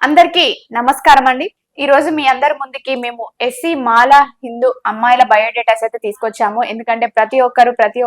అందరికీ నమస్కారం అండి. ఈ రోజు మీ అందరి ముందుకి మేము ఎస్సీ మాల హిందూ అమ్మాయిల బయోడేటాస్ అయితే తీసుకొచ్చాము. ఎందుకంటే ప్రతి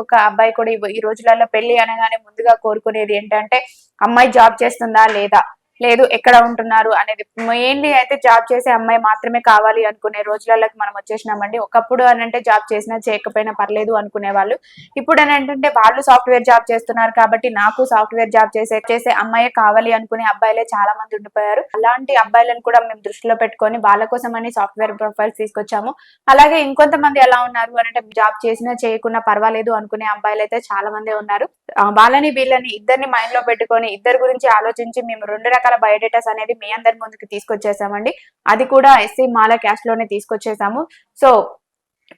ఒక్క అబ్బాయి కూడా ఈ రోజులలో పెళ్లి అనగానే ముందుగా కోరుకునేది ఏంటంటే అమ్మాయి జాబ్ చేస్తుందా లేదా, లేదు ఎక్కడ ఉంటున్నారు అనేది. మెయిన్లీ అయితే జాబ్ చేసే అమ్మాయి మాత్రమే కావాలి అనుకునే రోజులలోకి మనం వచ్చేసినామండి. ఒకప్పుడు అని అంటే జాబ్ చేసినా చేయకపోయినా పర్లేదు అనుకునే వాళ్ళు. ఇప్పుడు అని ఏంటంటే వాళ్ళు సాఫ్ట్వేర్ జాబ్ చేస్తున్నారు కాబట్టి నాకు సాఫ్ట్వేర్ జాబ్ చేసే అమ్మాయే కావాలి అనుకునే అబ్బాయిలే చాలా మంది ఉండిపోయారు. అలాంటి అబ్బాయిలను కూడా మేము దృష్టిలో పెట్టుకొని వాళ్ళ కోసం అని సాఫ్ట్వేర్ ప్రొఫైల్స్ తీసుకొచ్చాము. అలాగే ఇంకొంతమంది ఎలా ఉన్నారు అని అంటే జాబ్ చేసినా చేయకున్నా పర్వాలేదు అనుకునే అబ్బాయిలు అయితే చాలా మంది ఉన్నారు. వాళ్ళని వీళ్ళని ఇద్దరిని మైండ్ లో పెట్టుకొని ఇద్దరి గురించి ఆలోచించి మేము 2 రకాల బయోడేటాస్ అనేది మీ అందరి ముందుకు తీసుకొచ్చేసామండి. అది కూడా ఎస్సీ మాల క్యాస్ట్ లోనే తీసుకొచ్చేసాము. సో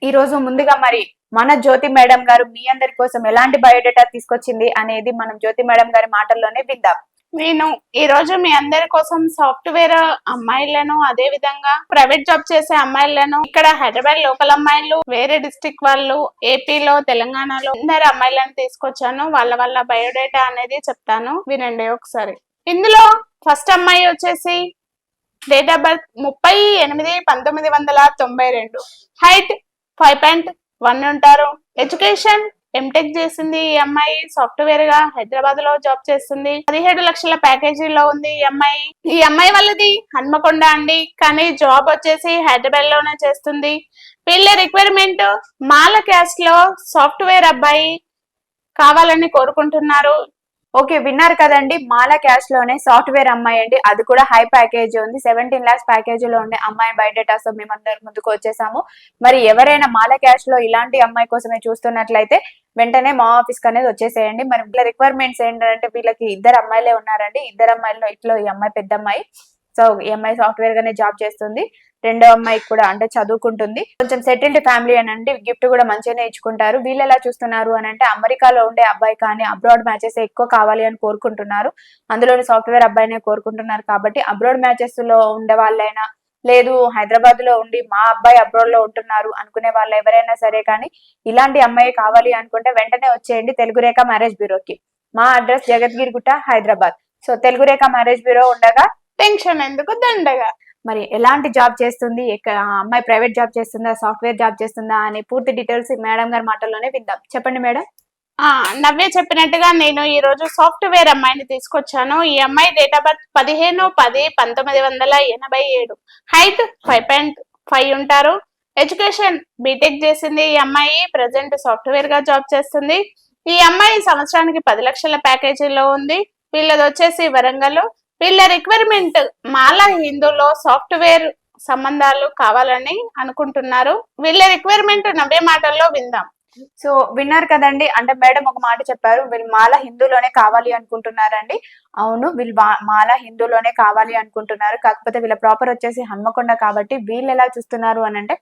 ఈ రోజు ముందుగా మరి మన జ్యోతి మేడం గారు మీ అందరి కోసం ఎలాంటి బయోడేటా తీసుకొచ్చింది అనేది మనం జ్యోతి మేడం గారి మాటల్లోనే విందాం. నేను ఈ రోజు మీ అందరి కోసం సాఫ్ట్వేర్ అమ్మాయిలను, అదే విధంగా ప్రైవేట్ జాబ్ చేసే అమ్మాయిలను, ఇక్కడ హైదరాబాద్ లోకల్ అమ్మాయిలు, వేరే డిస్ట్రిక్ట్ వాళ్ళు, ఏపీలో, తెలంగాణలో అందరు అమ్మాయిలను తీసుకొచ్చాను. వాళ్ళ బయోడేటా అనేది చెప్తాను, వినండి ఒకసారి. ఇందులో ఫస్ట్ అమ్మాయి వచ్చేసి డేట్ ఆఫ్ బర్త్ 30/8/1992, హైట్ 5.1 ఉంటారు. ఎడ్యుకేషన్ ఎంటెక్ చేసింది. ఈ అమ్మాయి సాఫ్ట్వేర్ గా హైదరాబాద్ లో జాబ్ చేస్తుంది. 17 లక్షల ప్యాకేజీలో ఉంది ఈ అమ్మాయి వాళ్ళది హన్మకొండ అండి, కానీ జాబ్ వచ్చేసి హైదరాబాద్ లోనే చేస్తుంది. వీళ్ళ రిక్వైర్మెంట్ మాల క్యాస్ట్ లో సాఫ్ట్వేర్ అబ్బాయి కావాలని కోరుకుంటున్నారు. ఓకే, విన్నారు కదండి. మాల క్యాస్ట్ లోనే సాఫ్ట్వేర్ అమ్మాయి అండి, అది కూడా హై ప్యాకేజ్ ఉంది. 17 lakhs ప్యాకేజీలో ఉండే అమ్మాయి బయోడేటాస్ మేమందరి ముందుకు వచ్చేసాము. మరి ఎవరైనా మాల క్యాస్ట్ లో ఇలాంటి అమ్మాయి కోసమే చూస్తున్నట్లయితే వెంటనే మా ఆఫీస్ కి అనేది వచ్చేసేయండి. మరి వీళ్ళ రిక్వైర్మెంట్స్ ఏంటంటే వీళ్ళకి 2 అమ్మాయిలే ఉన్నారండి. 2 అమ్మాయిల్లో ఇట్లా ఈ అమ్మాయి పెద్ద అమ్మాయి. సో ఈ అమ్మాయి సాఫ్ట్వేర్ గానే జాబ్ చేస్తుంది. రెండో అమ్మాయి కూడా అంటే చదువుకుంటుంది. కొంచెం సెటిల్డ్ ఫ్యామిలీ అని అంటే గిఫ్ట్ కూడా మంచిగానే ఇచ్చుకుంటారు. వీళ్ళు ఎలా చూస్తున్నారు అని అంటే అమెరికాలో ఉండే అబ్బాయి కానీ అబ్రాడ్ మ్యాచెస్ ఎక్కువ కావాలి అని కోరుకుంటున్నారు. అందులోని సాఫ్ట్వేర్ అబ్బాయినే కోరుకుంటున్నారు. కాబట్టి అబ్రాడ్ మ్యాచెస్ లో ఉండే వాళ్ళైనా, లేదు హైదరాబాద్ లో ఉండి మా అబ్బాయి అబ్రాడ్ లో ఉంటున్నారు అనుకునే వాళ్ళు ఎవరైనా సరే కానీ ఇలాంటి అమ్మాయి కావాలి అనుకుంటే వెంటనే వచ్చేయండి తెలుగు రేఖ మ్యారేజ్ బ్యూరోకి. మా అడ్రస్ జగద్గిరిగుట్ట, హైదరాబాద్. సో తెలుగు రేఖ మ్యారేజ్ బ్యూరో ఉండగా టెన్షన్ ఎందుకు, దండగా. మరి ఎలాంటి జాబ్ చేస్తుంది, అమ్మాయి ప్రైవేట్ జాబ్ చేస్తుందా, సాఫ్ట్వేర్ జాబ్ చేస్తుందా అనే పూర్తి డీటెయిల్స్ మేడం గారి మాటల్లోనే విందాం. చెప్పండి మేడం. నవ్వే చెప్పినట్టుగా నేను ఈ రోజు సాఫ్ట్వేర్ అమ్మాయిని తీసుకొచ్చాను. ఈ అమ్మాయి డేట్ ఆఫ్ బర్త్ 15/10/1987, హైట్ 5.5 ఉంటారు. ఎడ్యుకేషన్ బీటెక్ చేసింది. ఈ అమ్మాయి ప్రజెంట్ సాఫ్ట్వేర్ గా జాబ్ చేస్తుంది. ఈ అమ్మాయి సంవత్సరానికి 10 లక్షల ప్యాకేజీలో ఉంది. వీళ్ళది వచ్చేసి వరంగల్. వీళ్ళ రిక్వైర్మెంట్ మాల హిందూలో సాఫ్ట్వేర్ సంబంధాలు కావాలని అనుకుంటున్నారు. వీళ్ళ రిక్వైర్మెంట్ నవ్వే మాటల్లో విందాం. సో విన్నారు కదండి. అంటే మేడం ఒక మాట చెప్పారు, వీళ్ళు మాల హిందూలోనే కావాలి అనుకుంటున్నారండి. అవును, వీళ్ళు మాల హిందూలోనే కావాలి అనుకుంటున్నారు. కాకపోతే వీళ్ళ ప్రాపర్ వచ్చేసి హన్మకొండ. కాబట్టి వీళ్ళు ఎలా చూస్తున్నారు అని అంటే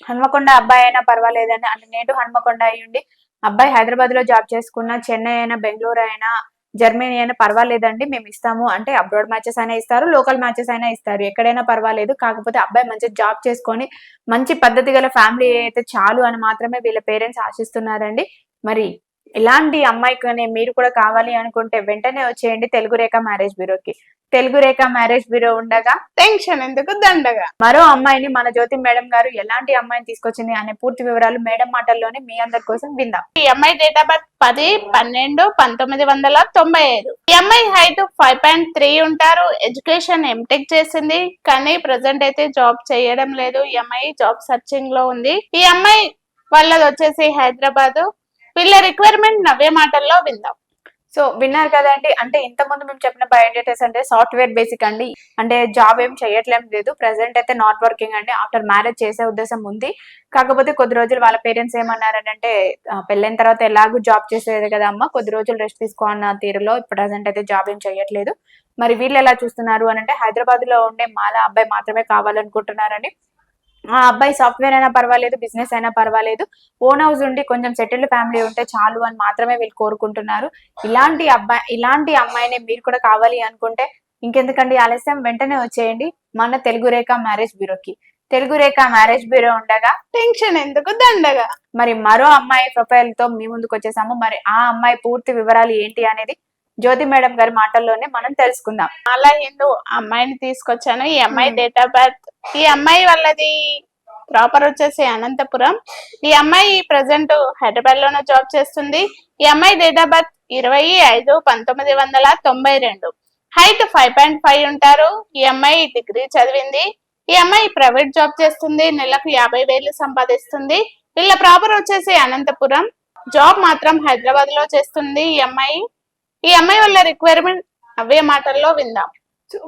హన్మకొండ అబ్బాయి అయినా పర్వాలేదండి. అంటే నేను హన్మకొండ అయ్యుండి అబ్బాయి హైదరాబాద్ లో జాబ్ చేసుకున్న, చెన్నై అయినా, బెంగళూరు అయినా, జర్మనీ అయినా పర్వాలేదండి, మేము ఇస్తాము అంటే అబ్రాడ్ మ్యాచెస్ అయినా ఇస్తారు, లోకల్ మ్యాచెస్ అయినా ఇస్తారు, ఎక్కడైనా పర్వాలేదు. కాకపోతే అబ్బాయి మంచి జాబ్ చేసుకొని మంచి పద్ధతి గల ఫ్యామిలీ అయితే చాలు అని మాత్రమే వీళ్ళ పేరెంట్స్ ఆశిస్తున్నారండి. మరి ఇలాంటి అమ్మాయికి మీరు కూడా కావాలి అనుకుంటే వెంటనే వచ్చేయండి తెలుగు రేఖ మ్యారేజ్ బ్యూరోకి. తెలుగు రేఖ మ్యారేజ్ బ్యూరో ఉండగా టెన్షన్ ఎందుకు, దండగా. మరో అమ్మాయిని మన జ్యోతి మేడం గారు ఎలాంటి అమ్మాయిని తీసుకొచ్చింది అనే పూర్తి వివరాలు మేడం మాటల్లోనే మీ అందరి కోసం విందాం. ఈ అమ్మాయి డేట్ ఆఫ్ బర్త్ 10/12/1995. ఈ అమ్మాయి హైట్ 5.3 ఉంటారు. ఎడ్యుకేషన్ ఎంటెక్ చేసింది, కానీ ప్రజెంట్ అయితే జాబ్ చేయడం లేదు. ఈ అమ్మాయి జాబ్ సర్చింగ్ లో ఉంది. ఈ అమ్మాయి వాళ్ళది వచ్చేసి హైదరాబాద్. వీళ్ళ రిక్వైర్మెంట్ నవ్వే మాటల్లో విందాం. సో విన్నారు కదండి. అంటే ఇంత ముందు మేము చెప్పిన బయోడేటాస్ అంటే సాఫ్ట్వేర్ బేసిక్ అండి. అంటే జాబ్ ఏం చేయట్లేం లేదు. ప్రెసెంట్ అయితే నాట్ వర్కింగ్ అండి. ఆఫ్టర్ మ్యారేజ్ చేసే ఉద్దేశం ఉంది. కాకపోతే కొద్ది రోజులు వాళ్ళ పేరెంట్స్ ఏమన్నారంటే పెళ్ళైన తర్వాత ఎలాగూ జాబ్ చేసేది కదా అమ్మ, కొద్ది రోజులు రెస్ట్ తీసుకో అన్న తీరులో ప్రెసెంట్ అయితే జాబ్ ఏం చేయట్లేదు. మరి వీళ్ళు ఎలా చూస్తున్నారు అని అంటే హైదరాబాద్ లో ఉండే మాల అబ్బాయి మాత్రమే కావాలనుకుంటున్నారండి. ఆ అబ్బాయి సాఫ్ట్వేర్ అయినా పర్వాలేదు, బిజినెస్ అయినా పర్వాలేదు, ఓన్ హౌస్ ఉండి కొంచెం సెటిల్డ్ ఫ్యామిలీ ఉంటే చాలు అని మాత్రమే వీళ్ళు కోరుకుంటున్నారు. ఇలాంటి అమ్మాయిని మీరు కూడా కావాలి అనుకుంటే ఇంకెందుకండి ఆలస్యం, వెంటనే వచ్చేయండి మన తెలుగు రేఖ మ్యారేజ్ బ్యూరోకి. తెలుగు రేఖ మ్యారేజ్ బ్యూరో ఉండగా టెన్షన్ ఎందుకు, దండగా. మరి మరో అమ్మాయి ప్రొఫైల్ తో మీ ముందుకు వచ్చేసాము. మరి ఆ అమ్మాయి పూర్తి వివరాలు ఏంటి అనేది జ్యోతి మేడం గారి మాటల్లోనే మనం తెలుసుకుందాం. అలా హిందూ అమ్మాయిని తీసుకొచ్చాను. ఈ అమ్మాయి Hmm. డేట్ ఆఫ్ బర్త్, ఈ అమ్మాయి వాళ్ళది ప్రాపర్ వచ్చేసి అనంతపురం. ఈ అమ్మాయి ప్రెసెంట్ హైదరాబాద్ లోనే జాబ్ చేస్తుంది. ఈ అమ్మాయి డేట్ ఆఫ్ బర్త్ 25/5/1992. హైట్ 5.5 ఉంటారు. ఈ అమ్మాయి డిగ్రీ చదివింది. ఈ అమ్మాయి ప్రైవేట్ జాబ్ చేస్తుంది. నెలకు 50,000 సంపాదిస్తుంది. వీళ్ళ ప్రాపర్ వచ్చేసి అనంతపురం, జాబ్ మాత్రం హైదరాబాద్ లో చేస్తుంది ఈ అమ్మాయి వాళ్ళ రిక్వైర్మెంట్ అవే మాటల్లో విందాం.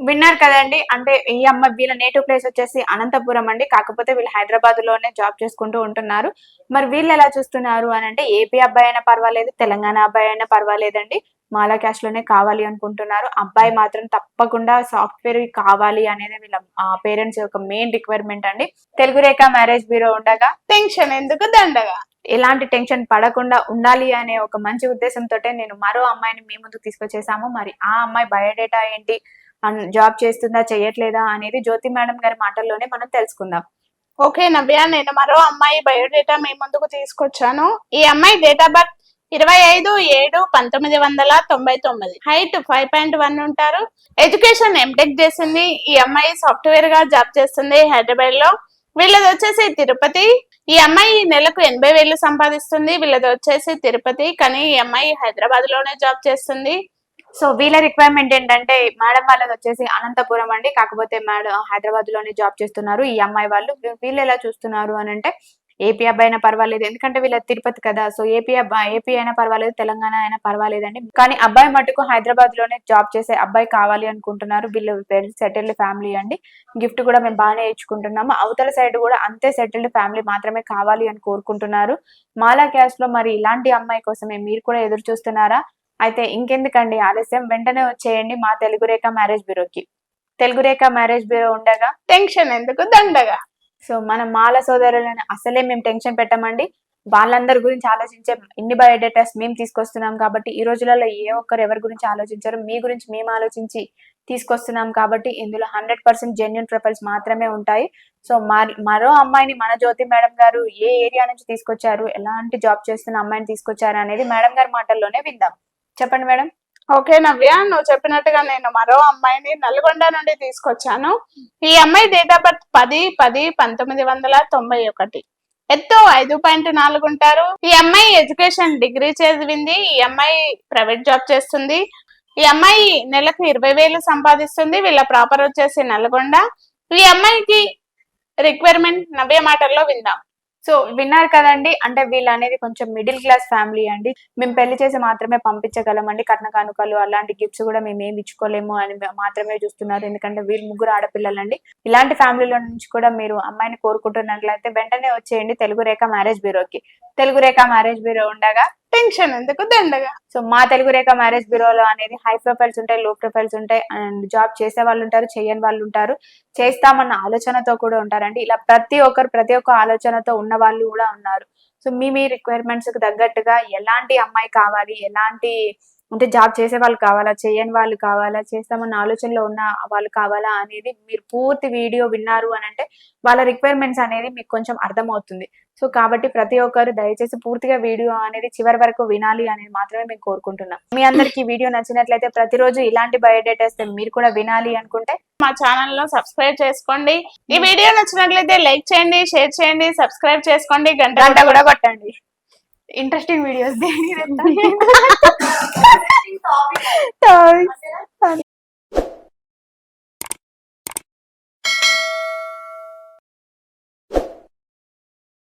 విన్నారు కదండి. అంటే ఈ అమ్మాయి వీళ్ళ నేటివ్ ప్లేస్ వచ్చేసి అనంతపురం అండి. కాకపోతే వీళ్ళు హైదరాబాద్ లోనే జాబ్ చేసుకుంటూ ఉంటున్నారు. మరి వీళ్ళు ఎలా చూస్తున్నారు అని అంటే ఏపీ అబ్బాయి అయినా పర్వాలేదు, తెలంగాణ అబ్బాయి అయినా పర్వాలేదండి, మాలా క్యాష్ లోనే కావాలి అనుకుంటున్నారు. అబ్బాయి మాత్రం తప్పకుండా సాఫ్ట్వేర్ కావాలి అనేది వీళ్ళ పేరెంట్స్ యొక్క మెయిన్ రిక్వైర్మెంట్ అండి. తెలుగు రేఖ మ్యారేజ్ బ్యూరో ఉండగా టెన్షన్ ఎందుకు దండగా, ఎలాంటి టెన్షన్ పడకుండా ఉండాలి అనే ఒక మంచి ఉద్దేశంతో నేను మరో అమ్మాయిని మీ ముందుకు తీసుకొచ్చేసాము. మరి ఆ అమ్మాయి బయోడేటా ఏంటి, జాబ్ చేస్తుందా చేయట్లేదా అనేది జ్యోతి మేడం గారి మాటల్లోనే మనం తెలుసుకుందాం. ఓకే నవ్య, నేను మరో అమ్మాయి బయోడేటా మీ ముందుకు తీసుకొచ్చాను. ఈ అమ్మాయి డేట్ ఆఫ్ బర్త్ 25/7/1999. హైట్ 5.1 ఉంటారు. ఎడ్యుకేషన్ ఎంటెక్ చేసింది. ఈ అమ్మాయి సాఫ్ట్వేర్ గా జాబ్ చేస్తుంది హైదరాబాద్ లో. వీళ్ళది వచ్చేసి తిరుపతి. ఈ అమ్మాయి నెలకు 80,000 సంపాదిస్తుంది. వీళ్ళది వచ్చేసి తిరుపతి, కానీ ఈ అమ్మాయి హైదరాబాద్ లోనే జాబ్ చేస్తుంది. సో వీళ్ళ రిక్వైర్మెంట్ ఏంటంటే మేడం వాళ్ళది వచ్చేసి అనంతపురం అండి. కాకపోతే మేడం హైదరాబాద్ లోనే జాబ్ చేస్తున్నారు ఈ అమ్మాయి వాళ్ళు. వీళ్ళు ఎలా చూస్తున్నారు అని అంటే ఏపీ అబ్బాయి అయినా పర్వాలేదు, ఎందుకంటే వీళ్ళ తిరుపతి కదా. సో ఏపీ అయినా పర్వాలేదు, తెలంగాణ అయినా పర్వాలేదండి. కానీ అబ్బాయి మటుకు హైదరాబాద్ లోనే జాబ్ చేసే అబ్బాయి కావాలి అనుకుంటున్నారు. వీళ్ళు వెల్ సెటిల్డ్ ఫ్యామిలీ అండి. గిఫ్ట్ కూడా మేము బాగానే ఇచ్చుకుంటున్నాము. అవతల సైడ్ కూడా అంతే సెటిల్డ్ ఫ్యామిలీ మాత్రమే కావాలి అని కోరుకుంటున్నారు. మాలా క్యాస్ట్ లో మరి ఇలాంటి అమ్మాయి కోసమే మీరు కూడా ఎదురు చూస్తున్నారా? అయితే ఇంకెందుకండి ఆలస్యం, వెంటనే వచ్చేయండి మా తెలుగు రేఖ మ్యారేజ్ బ్యూరోకి. తెలుగు రేఖ మ్యారేజ్ బ్యూరో ఉండగా టెన్షన్ ఎందుకు దండగా. సో మన మాల సోదరులను అసలే మేము టెన్షన్ పెట్టమండి. వాళ్ళందరి గురించి ఆలోచించే ఇన్ని బయోడేటాస్ మేము తీసుకొస్తున్నాం కాబట్టి ఈ రోజులలో ఏ ఒక్కరు ఎవరి గురించి ఆలోచించారు, మీ గురించి మేము ఆలోచించి తీసుకొస్తున్నాం కాబట్టి ఇందులో 100% జెన్యున్ ప్రొఫైల్స్ మాత్రమే ఉంటాయి. సో మరో అమ్మాయిని మన జ్యోతి మేడం గారు ఏ ఏరియా నుంచి తీసుకొచ్చారు, ఎలాంటి జాబ్ చేస్తున్న అమ్మాయిని తీసుకొచ్చారు అనేది మేడం గారి మాటల్లోనే విందాం. చెప్పండి మేడం. ఓకే నవ్య, నువ్వు చెప్పినట్టుగా నేను మరో అమ్మాయిని నల్గొండ నుండి తీసుకొచ్చాను. ఈ అమ్మాయి డేట్ ఆఫ్ బర్త్ 10/10/1991. ఎత్తు 5.4 ఉంటారు. ఈ అమ్మాయి ఎడ్యుకేషన్ డిగ్రీ చదివింది. ఈ అమ్మాయి ప్రైవేట్ జాబ్ చేస్తుంది. ఈ అమ్మాయి నెలకు 20,000 సంపాదిస్తుంది. వీళ్ళ ప్రాపర్ వచ్చేసి నల్గొండ. ఈ అమ్మాయికి రిక్వైర్మెంట్ నవ్య మాటల్లో విందాం. సో విన్నారు కదండి. అంటే వీళ్ళు అనేది కొంచెం మిడిల్ క్లాస్ ఫ్యామిలీ అండి. మేము పెళ్లి చేసి మాత్రమే పంపించగలమండి, కట్న కానుకలు అలాంటి గిఫ్ట్స్ కూడా మేము ఏమి ఇచ్చుకోలేము అని మాత్రమే చూస్తున్నారు. ఎందుకంటే వీళ్ళు ముగ్గురు ఆడపిల్లలండి. ఇలాంటి ఫ్యామిలీలో నుంచి కూడా మీరు అమ్మాయిని కోరుకుంటున్నట్లయితే వెంటనే వచ్చేయండి తెలుగు రేఖ మ్యారేజ్ బ్యూరోకి. తెలుగు రేఖ మ్యారేజ్ బ్యూరో ఉండగా టెన్షన్ ఎందుకు దండగా. సో మా తెలుగు రేఖ మ్యారేజ్ బ్యూరోలో అనేది హై ప్రొఫైల్స్ ఉంటాయి, లో ప్రొఫైల్స్ ఉంటాయి, అండ్ జాబ్ చేసే వాళ్ళు ఉంటారు, చేయని వాళ్ళు ఉంటారు, చేస్తామన్న ఆలోచనతో కూడా ఉంటారండి. ఇలా ప్రతి ఒక్క ఆలోచనతో ఉన్న వాళ్ళు కూడా ఉన్నారు. సో మీ రిక్వైర్మెంట్స్ కి తగ్గట్టుగా ఎలాంటి అమ్మాయి కావాలి, ఎలాంటి అంటే జాబ్ చేసే వాళ్ళు కావాలా, చేయని వాళ్ళు కావాలా, చేస్తామన్న ఆలోచనలో ఉన్న వాళ్ళు కావాలా అనేది మీరు పూర్తి వీడియో విన్నారు అని అంటే వాళ్ళ రిక్వైర్మెంట్స్ అనేది మీకు కొంచెం అర్థమవుతుంది. సో కాబట్టి ప్రతి ఒక్కరు దయచేసి పూర్తిగా వీడియో అనేది చివరి వరకు వినాలి అనేది మాత్రమే మేము కోరుకుంటున్నాం. మీ అందరికి వీడియో నచ్చినట్లయితే ప్రతిరోజు ఇలాంటి బయోడేటాస్ మీరు కూడా వినాలి అనుకుంటే మా ఛానల్ లో సబ్స్క్రైబ్ చేసుకోండి. ఈ వీడియో నచ్చినట్లయితే లైక్ చేయండి, షేర్ చేయండి, సబ్స్క్రైబ్ చేసుకోండి, గంట కూడా కొట్టండి. Interesting videos